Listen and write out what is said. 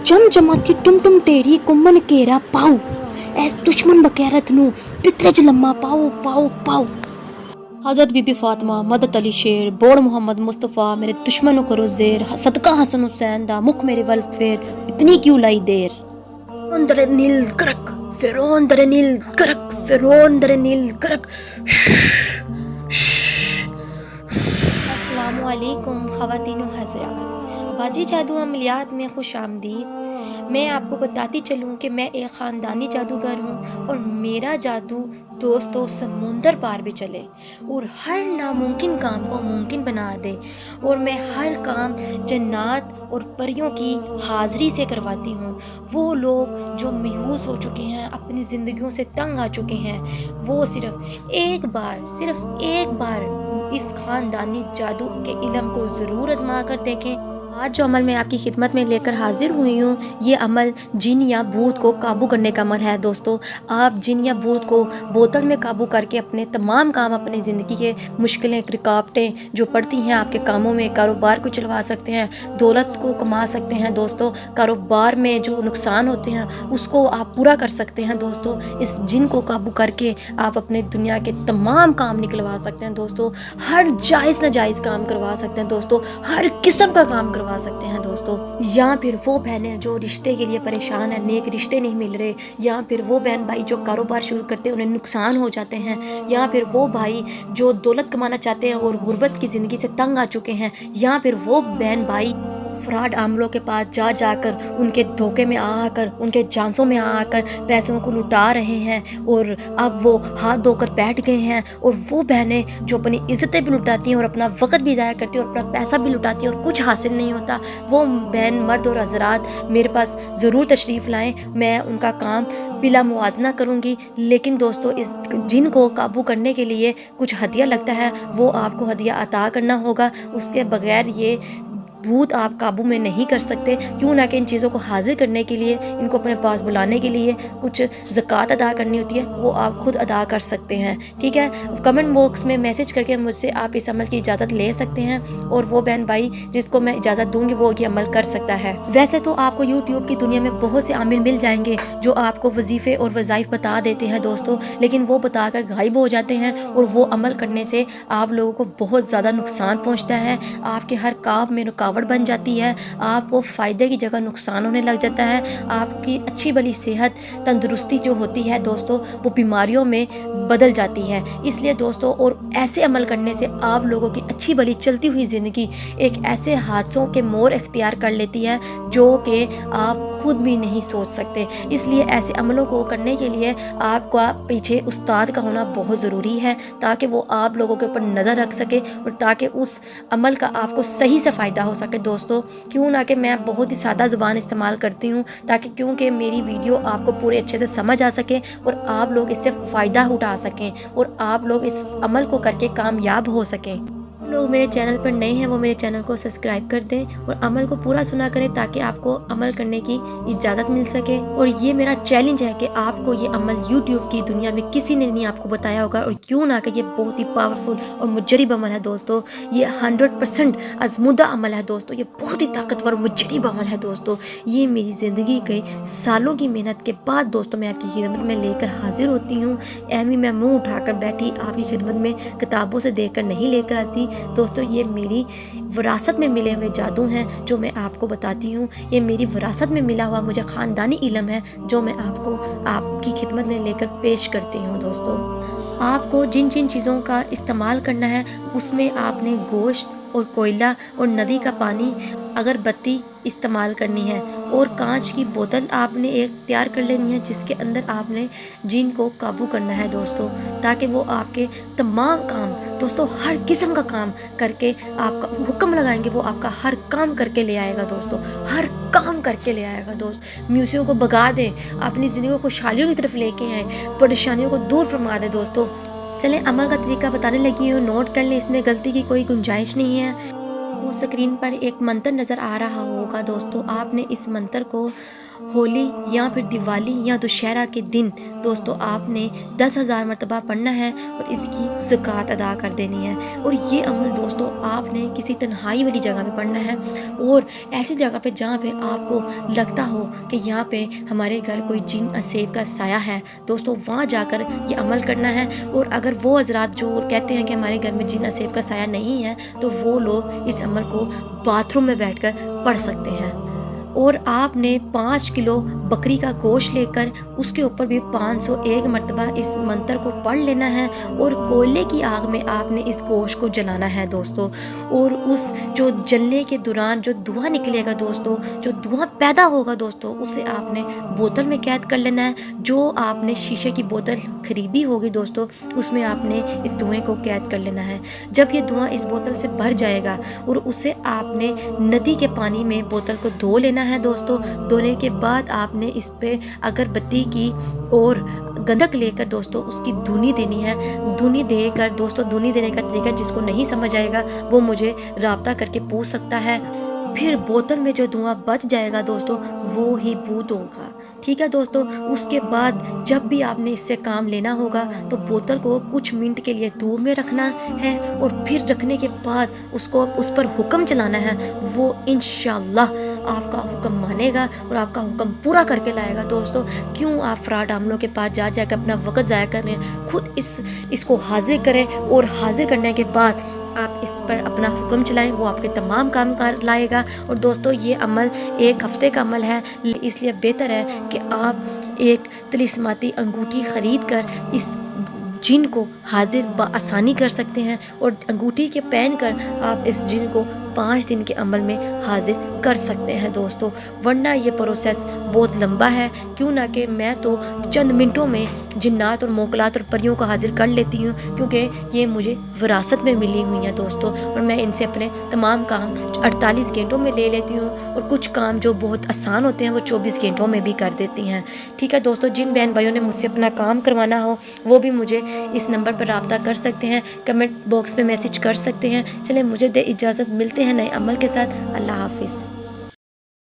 चमचमाती टुम तेरी को मन केरा पाऊ ऐस दुश्मन बकैरत नू पितरज लम्मा पाऊ पाऊ पाऊ। हज़रत बीबी फातिमा, मदद अली शेर, बोड़ मोहम्मद मुस्तफ़ा, मेरे दुश्मनों करो ज़ेर, सदका हसन हुसैन दा मुख मेरे वल फेर, इतनी क्यों लाई देर। दरे नील करक फिरौन दरे नील करक फिरौन दरे नील करक। अस्सलामु अलैकुम ख़वातीन व हज़रात, बाजी जादू अमलियात में खुश आमदीद। मैं आपको बताती चलूँ कि मैं एक ख़ानदानी जादूगर हूँ और मेरा जादू दोस्तों समुंदर पार भी चले और हर नामुमकिन काम को मुमकिन बना दे। और मैं हर काम जन्नात और परियों की हाज़िरी से करवाती हूँ। वो लोग जो मायूस हो चुके हैं, अपनी ज़िंदगियों से तंग आ चुके हैं, वो सिर्फ़ एक बार इस ख़ानदानी जादू के इल्म को ज़रूर आज़मा कर देखें। आज जो अमल मैं आपकी खिदमत में लेकर हाजिर हुई हूँ, ये अमल जिन या भूत को काबू करने का अमल है। दोस्तों, आप जिन या भूत को बोतल में काबू करके अपने तमाम काम, अपनी ज़िंदगी के मुश्किलें, रुकावटें जो पड़ती हैं आपके कामों में, कारोबार को चलवा सकते हैं, दौलत को कमा सकते हैं। दोस्तों, कारोबार में जो नुकसान होते हैं उसको आप पूरा कर सकते हैं। दोस्तों, इस जिन को काबू करके आप अपने दुनिया के तमाम काम निकलवा सकते हैं। दोस्तों, हर जायज़ नाजायज़ काम करवा सकते हैं। दोस्तों, हर किस्म का काम करवा सकते हैं। दोस्तों, या फिर वो बहनें जो रिश्ते के लिए परेशान हैं, नेक रिश्ते नहीं मिल रहे, या फिर वो बहन भाई जो कारोबार शुरू करते हैं उन्हें नुकसान हो जाते हैं, या फिर वो भाई जो दौलत कमाना चाहते हैं और गुर्बत की ज़िंदगी से तंग आ चुके हैं, या फिर वो बहन भाई फ्रॉड आमलों के पास जाकर उनके धोखे में आकर, उनके चांसों में आकर पैसों को लुटा रहे हैं और अब वो हाथ धोकर बैठ गए हैं। और वो बहनें जो अपनी इज़्ज़तें भी लुटाती हैं और अपना वक्त भी ज़ाया करती हैं और अपना पैसा भी लुटाती हैं और कुछ हासिल नहीं होता, वो बहन, मर्द और हज़रात मेरे पास ज़रूर तशरीफ़ लाएँ। मैं उनका काम बिला मुआवजा करूँगी। लेकिन दोस्तों, इस जिन को काबू करने के लिए कुछ हदिया लगता है, वो आपको हदिया अता करना होगा। उसके बगैर ये भूत आप काबू में नहीं कर सकते। क्यों ना कि इन चीज़ों को हाजिर करने के लिए, इनको अपने पास बुलाने के लिए कुछ ज़कात अदा करनी होती है, वो आप खुद अदा कर सकते हैं। ठीक है, कमेंट बॉक्स में मैसेज करके मुझसे आप इस अमल की इजाज़त ले सकते हैं और वो बहन भाई जिसको मैं इजाज़त दूंगी वो ये अमल कर सकता है। वैसे तो आपको यूट्यूब की दुनिया में बहुत से आमिल मिल जाएंगे जो आपको वजीफ़े और वज़ाइफ बता देते हैं दोस्तों, लेकिन वो बताकर गायब हो जाते हैं और वो अमल करने से आप लोगों को बहुत ज़्यादा नुकसान पहुँचता है। आपके हर काम में रुकावट बन जाती है, आपको फ़ायदे की जगह नुकसान होने लग जाता है। आपकी अच्छी भली सेहत, तंदुरुस्ती जो होती है दोस्तों, वो बीमारियों में बदल जाती है। इसलिए दोस्तों, और ऐसे अमल करने से आप लोगों की अच्छी भली चलती हुई ज़िंदगी एक ऐसे हादसों के मोड़ इख्तियार कर लेती है जो कि आप खुद भी नहीं सोच सकते। इसलिए ऐसे अमलों को करने के लिए आपका पीछे उस्ताद का होना बहुत ज़रूरी है, ताकि वो आप लोगों के ऊपर नज़र रख सके और ताकि उस अमल का आपको सही से फ़ायदा हो सके। दोस्तों, क्यों ना कि मैं बहुत ही सादा ज़ुबान इस्तेमाल करती हूँ, ताकि क्योंकि मेरी वीडियो आपको पूरे अच्छे से समझ आ सके और आप लोग इससे फ़ायदा उठा सकें और आप लोग इस अमल को करके कामयाब हो सकें। लोग मेरे चैनल पर नए हैं वो मेरे चैनल को सब्सक्राइब कर दें और अमल को पूरा सुना करें ताकि आपको अमल करने की इजाज़त मिल सके। और ये मेरा चैलेंज है कि आपको ये अमल यूट्यूब की दुनिया में किसी ने नहीं आपको बताया होगा, और क्यों ना कि ये बहुत ही पावरफुल और मुजरिब अमल है दोस्तों। ये 100% आज़मूदा अमल है दोस्तों, ये बहुत ही ताकतवर मुजरिब अमल है दोस्तों। ये मेरी ज़िंदगी के सालों की मेहनत के बाद दोस्तों मैं आपकी खिदमत में लेकर हाजिर होती हूँ। एमी मैं मुँह उठाकर बैठी आपकी खिदमत में किताबों से देखकर नहीं लेकर आती दोस्तों। ये मेरी विरासत में मिले हुए जादू हैं जो मैं आपको बताती हूँ। ये मेरी विरासत में मिला हुआ मुझे ख़ानदानी इल्म है जो मैं आपको आपकी खिदमत में लेकर पेश करती हूँ। दोस्तों, आपको जिन जिन चीज़ों का इस्तेमाल करना है उसमें आपने गोश्त और कोयला और नदी का पानी, अगरबत्ती इस्तेमाल करनी है और कांच की बोतल आपने एक तैयार कर लेनी है जिसके अंदर आपने जिन को काबू करना है दोस्तों, ताकि वो आपके तमाम काम दोस्तों, हर किस्म का काम करके आपका हुक्म लगाएंगे, वो आपका हर काम करके ले आएगा दोस्तों, हर काम करके ले आएगा दोस्त। म्यूसियों को भगा दें, अपनी ज़िंदगी को खुशहालियों की तरफ लेके आएँ, परेशानियों को दूर फरमा दें दोस्तों। चलें अमल का तरीका बताने लगी हूँ, नोट कर लें, इसमें गलती की कोई गुंजाइश नहीं है। वो स्क्रीन पर एक मंत्र नज़र आ रहा होगा दोस्तों, आपने इस मंत्र को ہولی یا پھر دیوالی یا دشہرہ کے دن دوستو آپ نے 10,000 مرتبہ پڑھنا ہے اور اس کی زکوٰۃ ادا کر دینی ہے۔ اور یہ عمل دوستو آپ نے کسی تنہائی والی جگہ پہ پڑھنا ہے، اور ایسی جگہ پہ جہاں پہ آپ کو لگتا ہو کہ یہاں پہ ہمارے گھر کوئی جن اسیب کا سایہ ہے دوستو، وہاں جا کر یہ عمل کرنا ہے۔ اور اگر وہ حضرات جو کہتے ہیں کہ ہمارے گھر میں جن اسیب کا سایہ نہیں ہے تو وہ لوگ اس عمل کو باتھ روم میں بیٹھ کر پڑھ سکتے ہیں۔ اور آپ نے 5 کلو بکری کا گوشت لے کر اس کے اوپر بھی 501 مرتبہ اس منتر کو پڑھ لینا ہے، اور کوئلے کی آگ میں آپ نے اس گوشت کو جلانا ہے دوستو۔ اور اس جو جلنے کے دوران جو دھواں نکلے گا دوستو، جو دھواں پیدا ہوگا دوستو، اسے آپ نے بوتل میں قید کر لینا ہے۔ جو آپ نے شیشے کی بوتل خریدی ہوگی دوستو، اس میں آپ نے اس دھوئیں کو قید کر لینا ہے۔ جب یہ دھواں اس بوتل سے بھر جائے گا اور اسے آپ نے ندی کے پانی میں بوتل کو دھو لینا ہے دوستو۔ دھونے کے بعد آپ نے اس پہ اگر بتی کی اور گندھک لے کر دوستو اس کی دھونی دینی ہے۔ دھونی دے کر دوستو، دھونی دینے کا طریقہ جس کو نہیں سمجھ آئے گا وہ مجھے رابطہ کر کے پوچھ سکتا ہے۔ پھر بوتل میں جو دھواں بچ جائے گا دوستو وہ ہی بھوت ہوگا، ٹھیک ہے دوستو۔ اس کے بعد جب بھی آپ نے اس سے کام لینا ہوگا تو بوتل کو کچھ منٹ کے لیے دور میں رکھنا ہے، اور پھر رکھنے کے بعد اس پر حکم چلانا ہے۔ وہ انشاءاللہ آپ کا حکم مانے گا اور آپ کا حکم پورا کر کے لائے گا دوستو۔ کیوں آپ فراڈ عاملوں کے پاس جا کے اپنا وقت ضائع کر رہے ہیں؟ خود اس کو حاضر کریں، اور حاضر کرنے کے بعد آپ اس پر اپنا حکم چلائیں، وہ آپ کے تمام کام کر لائے گا۔ اور دوستو یہ عمل 1 ہفتے کا عمل ہے، اس لیے بہتر ہے کہ آپ ایک طلسماتی انگوٹھی خرید کر اس جن کو حاضر بآسانی کر سکتے ہیں، اور انگوٹھی کے پہن کر آپ اس جن کو 5 دن کے عمل میں حاضر کر سکتے ہیں دوستو۔ ورنہ یہ پروسیس بہت لمبا ہے، کیوں نہ کہ میں تو چند منٹوں میں جنات اور موکلات اور پریوں کو حاضر کر لیتی ہوں، کیونکہ یہ مجھے وراثت میں ملی ہوئی ہیں دوستو، اور میں ان سے اپنے تمام کام 48 گھنٹوں میں لے لیتی ہوں، اور کچھ کام جو بہت آسان ہوتے ہیں وہ 24 گھنٹوں میں بھی کر دیتی ہیں، ٹھیک ہے دوستو۔ جن بہن بھائیوں نے مجھ سے اپنا کام کروانا ہو وہ بھی مجھے اس نمبر پر رابطہ کر سکتے ہیں، کمنٹ باکس میں میسج کر سکتے ہیں۔ چلیں مجھے دے اجازت، ملتے ہیں نئے عمل کے ساتھ۔ اللہ حافظ۔